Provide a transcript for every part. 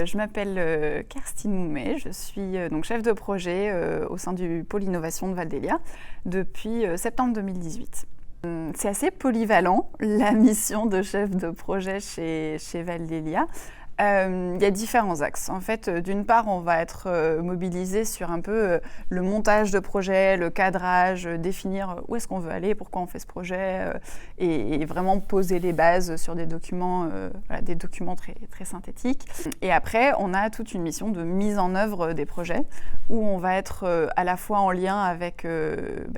Je m'appelle Kerstine Moumet, je suis donc chef de projet au sein du pôle innovation de Val-d'Hélia depuis septembre 2018. C'est assez polyvalent, la mission de chef de projet chez Val-d'Hélia. Il y a différents axes. En fait, d'une part, on va être mobilisé sur un peu le montage de projet, le cadrage, définir où est-ce qu'on veut aller, pourquoi on fait ce projet, et vraiment poser les bases sur des documents très, très synthétiques. Et après, on a toute une mission de mise en œuvre des projets, où on va être à la fois en lien avec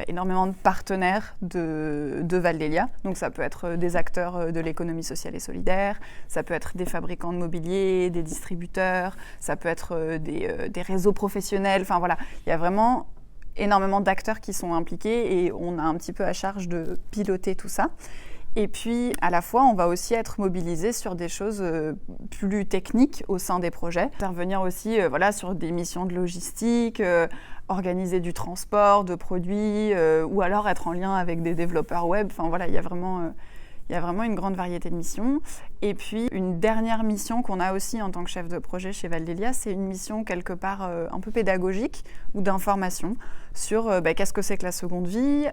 énormément de partenaires de Val-d'Hélia. Donc ça peut être des acteurs de l'économie sociale et solidaire, ça peut être des fabricants de mobilier, des distributeurs, ça peut être des réseaux professionnels. Enfin voilà, il y a vraiment énormément d'acteurs qui sont impliqués et on a un petit peu à charge de piloter tout ça. Et puis, à la fois, on va aussi être mobilisé sur des choses plus techniques au sein des projets. Intervenir aussi sur des missions de logistique, organiser du transport de produits ou alors être en lien avec des développeurs web. Enfin voilà, il y a vraiment une grande variété de missions. Et puis, une dernière mission qu'on a aussi en tant que chef de projet chez Val-d'Hélia, c'est une mission quelque part un peu pédagogique ou d'information sur qu'est-ce que c'est que la seconde vie,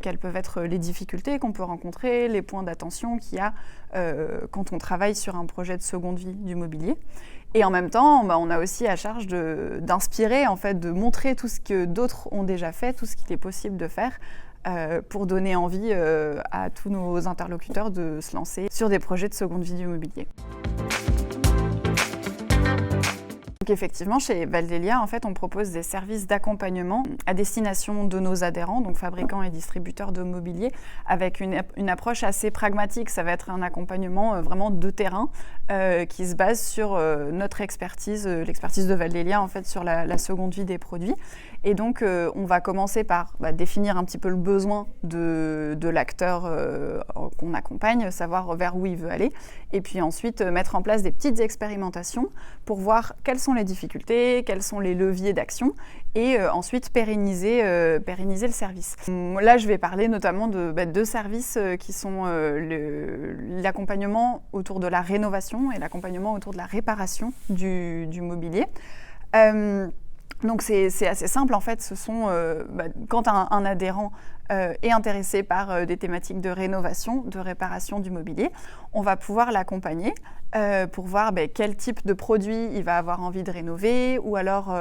quelles peuvent être les difficultés qu'on peut rencontrer, les points d'attention qu'il y a quand on travaille sur un projet de seconde vie du mobilier. Et en même temps, on a aussi à charge d'inspirer, en fait, de montrer tout ce que d'autres ont déjà fait, tout ce qu'il est possible de faire, pour donner envie à tous nos interlocuteurs de se lancer sur des projets de seconde vie du mobilier. Donc effectivement, chez Val-d'Hélia, en fait, on propose des services d'accompagnement à destination de nos adhérents, donc fabricants et distributeurs de mobilier, avec une approche assez pragmatique. Ça va être un accompagnement vraiment de terrain qui se base sur notre expertise, l'expertise de Val-d'Hélia, en fait, sur la seconde vie des produits. Et donc, on va commencer par définir un petit peu le besoin de l'acteur qu'on accompagne, savoir vers où il veut aller, et puis ensuite mettre en place des petites expérimentations pour voir quelles sont les difficultés, quels sont les leviers d'action, et ensuite pérenniser le service. Là, je vais parler notamment de deux services qui sont l'accompagnement autour de la rénovation et l'accompagnement autour de la réparation du mobilier. Donc c'est assez simple en fait, ce sont quand un adhérent est intéressé par des thématiques de rénovation, de réparation du mobilier, on va pouvoir l'accompagner pour voir quel type de produit il va avoir envie de rénover, ou alors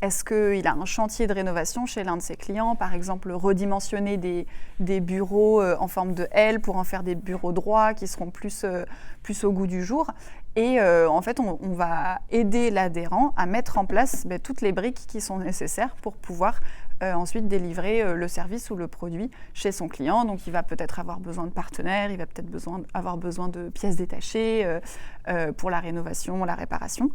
est-ce qu'il a un chantier de rénovation chez l'un de ses clients, par exemple redimensionner des bureaux en forme de L pour en faire des bureaux droits qui seront plus au goût du jour. Et en fait, on va aider l'adhérent à mettre en place toutes les briques qui sont nécessaires pour pouvoir ensuite délivrer le service ou le produit chez son client. Donc, il va peut-être avoir besoin de partenaires, il va peut-être avoir besoin de pièces détachées pour la rénovation, la réparation.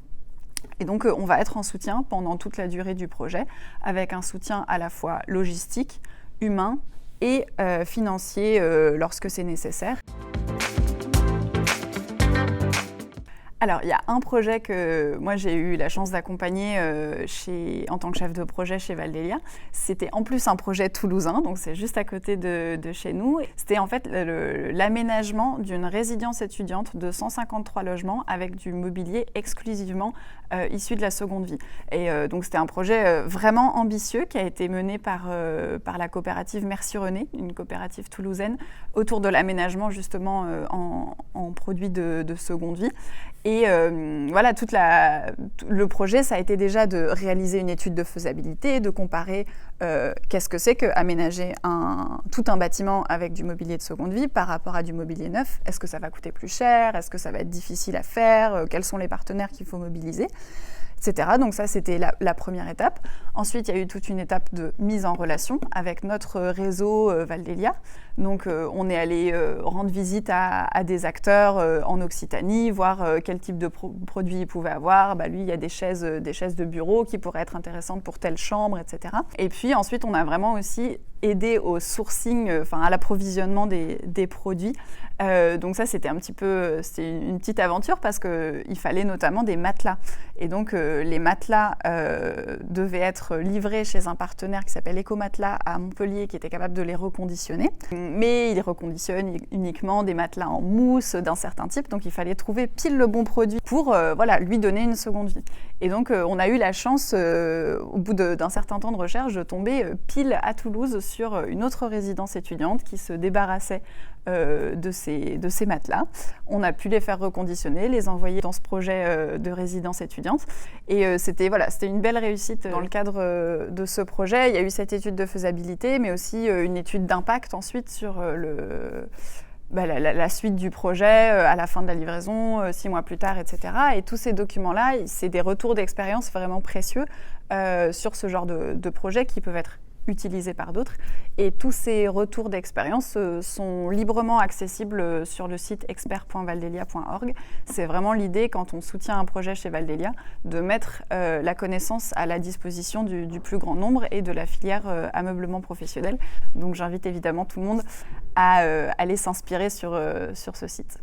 Et donc, on va être en soutien pendant toute la durée du projet, avec un soutien à la fois logistique, humain et financier lorsque c'est nécessaire. Alors, il y a un projet que moi j'ai eu la chance d'accompagner en tant que chef de projet chez Val-d'Hélia. C'était en plus un projet toulousain, donc c'est juste à côté de chez nous. C'était en fait l'aménagement d'une résidence étudiante de 153 logements avec du mobilier exclusivement issu de la seconde vie. Et donc c'était un projet vraiment ambitieux qui a été mené par la coopérative Merci-René, une coopérative toulousaine, autour de l'aménagement justement en produits de seconde vie. Et le projet, ça a été déjà de réaliser une étude de faisabilité, de comparer qu'est-ce que c'est qu'aménager tout un bâtiment avec du mobilier de seconde vie par rapport à du mobilier neuf. Est-ce que ça va coûter plus cher? Est-ce que ça va être difficile à faire? Quels sont les partenaires qu'il faut mobiliser, etc. Donc ça, c'était la première étape. Ensuite, il y a eu toute une étape de mise en relation avec notre réseau Val-d'Hélia. Donc, on est allé rendre visite à des acteurs en Occitanie, voir quel type de produits ils pouvaient avoir. Lui, il y a des chaises de bureau qui pourraient être intéressantes pour telle chambre, etc. Et puis ensuite, on a vraiment aussi aider au sourcing, à l'approvisionnement des produits. Donc ça, c'était une petite aventure parce qu'il fallait notamment des matelas. Et donc, les matelas devaient être livrés chez un partenaire qui s'appelle Ecomatelas à Montpellier, qui était capable de les reconditionner. Mais il reconditionne uniquement des matelas en mousse d'un certain type. Donc, il fallait trouver pile le bon produit pour lui donner une seconde vie. Et donc, on a eu la chance, au bout d'un certain temps de recherche, de tomber pile à Toulouse sur une autre résidence étudiante qui se débarrassait de ces matelas. On a pu les faire reconditionner, les envoyer dans ce projet de résidence étudiante. Et c'était une belle réussite dans le cadre de ce projet. Il y a eu cette étude de faisabilité, mais aussi une étude d'impact ensuite sur la suite du projet, à la fin de la livraison, 6 mois plus tard, etc. Et tous ces documents-là, c'est des retours d'expérience vraiment précieux sur ce genre de projets qui peuvent être utilisés par d'autres. Et tous ces retours d'expérience sont librement accessibles sur le site expert.valdelia.org. C'est vraiment l'idée, quand on soutient un projet chez Valdelia, de mettre la connaissance à la disposition du plus grand nombre et de la filière ameublement professionnel. Donc j'invite évidemment tout le monde à aller s'inspirer sur ce site.